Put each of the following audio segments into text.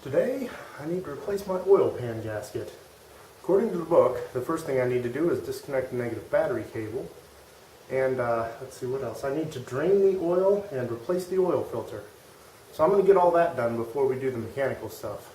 Today, I need to replace my oil pan gasket. According to the book, the first thing I need to do is disconnect the negative battery cable. And let's see what else. I need to drain the oil and replace the oil filter. So I'm going to get all that done before we do the mechanical stuff.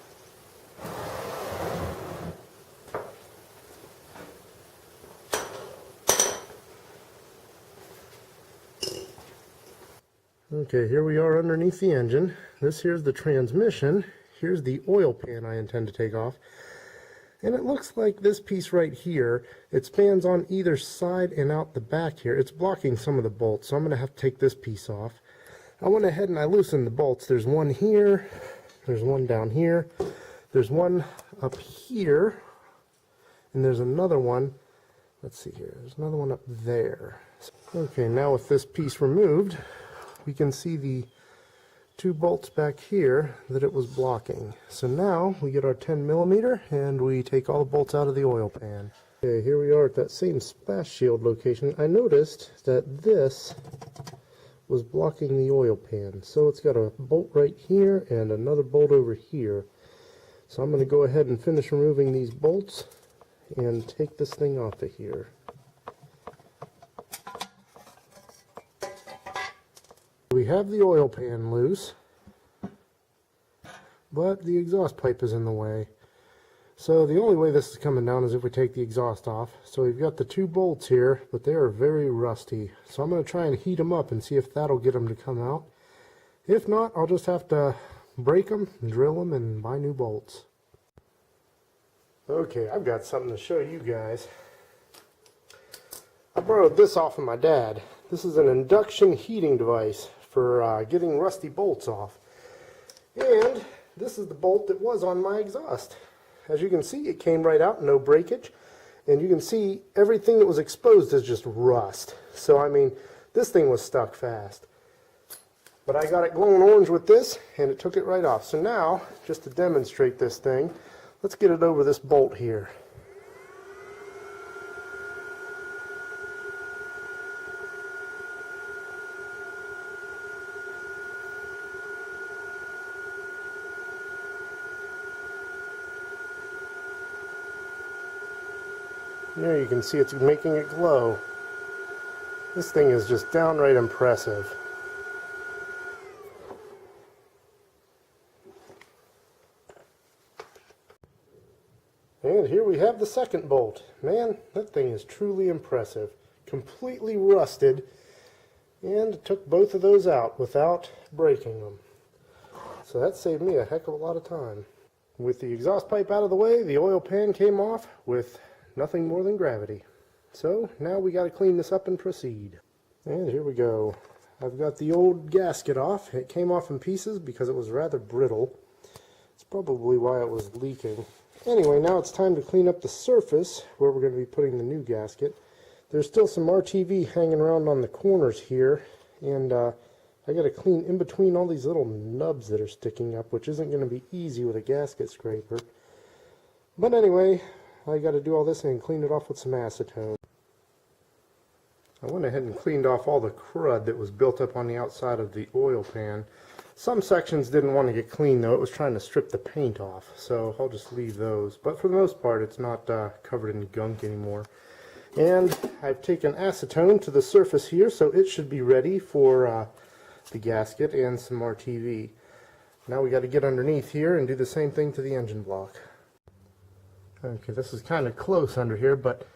Okay, here we are underneath the engine. This here's the transmission. Here's the oil pan I intend to take off. And it looks like this piece right here, it spans on either side and out the back here. It's blocking some of the bolts, so I'm going to have to take this piece off. I went ahead and I loosened the bolts. There's one here, there's one down here, there's one up here, and there's another one, let's see here, there's another one up there. Okay, now with this piece removed, we can see the two bolts back here that it was blocking. So now we get our 10mm and we take all the bolts out of the oil pan. Okay, here we are at that same splash shield location. I noticed that this was blocking the oil pan. So it's got a bolt right here and another bolt over here. So I'm going to go ahead and finish removing these bolts and take this thing off of here. We have the oil pan loose, but the exhaust pipe is in the way. So the only way this is coming down is if we take the exhaust off. So we've got the two bolts here, but they are very rusty. So I'm going to try and heat them up and see if that'll get them to come out. If not, I'll just have to break them, drill them, and buy new bolts. Okay, I've got something to show you guys. I borrowed this off of my dad. This is an induction heating device for getting rusty bolts off. And this is the bolt that was on my exhaust. As you can see, it came right out, no breakage. And you can see everything that was exposed is just rust. So I mean, this thing was stuck fast. But I got it glowing orange with this, and it took it right off. So now, just to demonstrate this thing, let's get it over this bolt here. There you can see it's making it glow. This thing is just downright impressive. And here we have the second bolt. Man, that thing is truly impressive. Completely rusted, and took both of those out without breaking them. So that saved me a heck of a lot of time. With the exhaust pipe out of the way, the oil pan came off with nothing more than gravity. So now we got to clean this up and proceed. And here we go. I've got the old gasket off. It came off in pieces because it was rather brittle. It's probably why it was leaking. Anyway, now it's time to clean up the surface where we're going to be putting the new gasket. There's still some RTV hanging around on the corners here, and I got to clean in between all these little nubs that are sticking up, which isn't going to be easy with a gasket scraper. But anyway, I got to do all this and clean it off with some acetone. I went ahead and cleaned off all the crud that was built up on the outside of the oil pan. Some sections didn't want to get clean though. It was trying to strip the paint off, so I'll just leave those. But for the most part, it's not covered in gunk anymore. And I've taken acetone to the surface here, so it should be ready for the gasket and some RTV. Now we got to get underneath here and do the same thing to the engine block. Okay, this is kind of close under here, but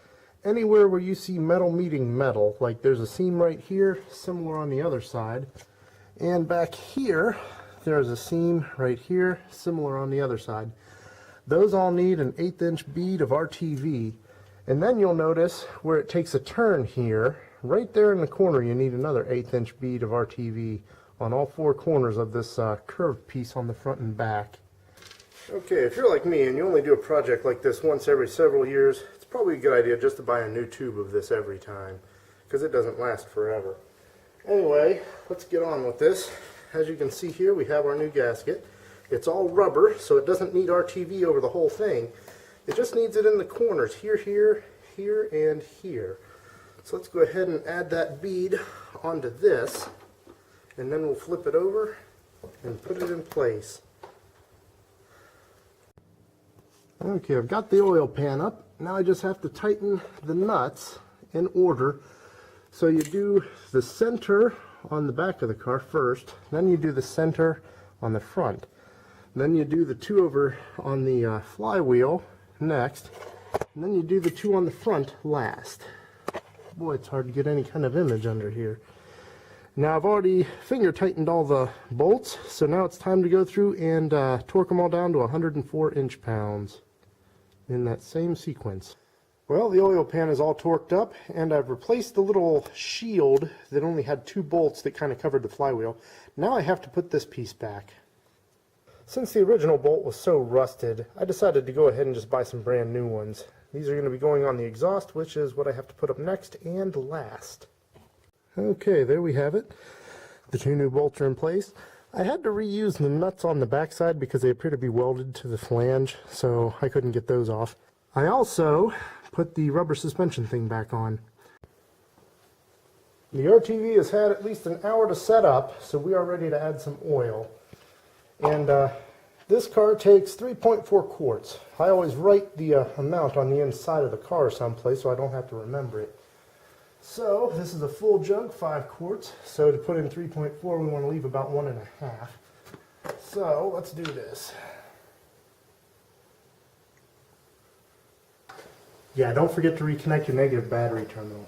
anywhere where you see metal meeting metal, like there's a seam right here, similar on the other side, and back here, there's a seam right here, similar on the other side. Those all need an 1/8 inch bead of RTV, and then you'll notice where it takes a turn here, right there in the corner, you need another 1/8 inch bead of RTV on all four corners of this curved piece on the front and back. Okay, if you're like me and you only do a project like this once every several years, it's probably a good idea just to buy a new tube of this every time, because it doesn't last forever. Anyway, let's get on with this. As you can see here, we have our new gasket. It's all rubber, so it doesn't need RTV over the whole thing. It just needs it in the corners, here, here, here, and here. So let's go ahead and add that bead onto this, and then we'll flip it over and put it in place. Okay, I've got the oil pan up. Now I just have to tighten the nuts in order. So you do the center on the back of the car first, then you do the center on the front. Then you do the two over on the flywheel next, and then you do the two on the front last. Boy, it's hard to get any kind of image under here. Now I've already finger tightened all the bolts, so now it's time to go through and torque them all down to 104 inch-pounds in that same sequence. Well, the oil pan is all torqued up, and I've replaced the little shield that only had two bolts that kind of covered the flywheel. Now I have to put this piece back. Since the original bolt was so rusted, I decided to go ahead and just buy some brand new ones. These are going to be going on the exhaust, which is what I have to put up next and last. Okay, there we have it. The two new bolts are in place. I had to reuse the nuts on the backside because they appear to be welded to the flange, so I couldn't get those off. I also put the rubber suspension thing back on. The RTV has had at least an hour to set up, so we are ready to add some oil. And this car takes 3.4 quarts. I always write the amount on the inside of the car someplace so I don't have to remember it. So this is a full jug, 5 quarts. So to put in 3.4, we want to leave about 1.5. So let's do this. Yeah, don't forget to reconnect your negative battery terminal.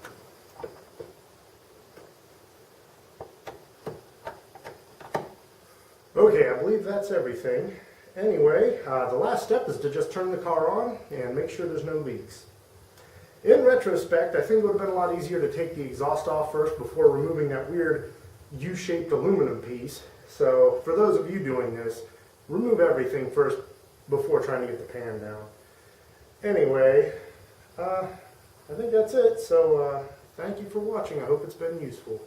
Okay, I believe that's everything. Anyway, the last step is to just turn the car on and make sure there's no leaks. In retrospect, I think it would have been a lot easier to take the exhaust off first before removing that weird U-shaped aluminum piece. So for those of you doing this, remove everything first before trying to get the pan down. Anyway, I think that's it. So thank you for watching. I hope it's been useful.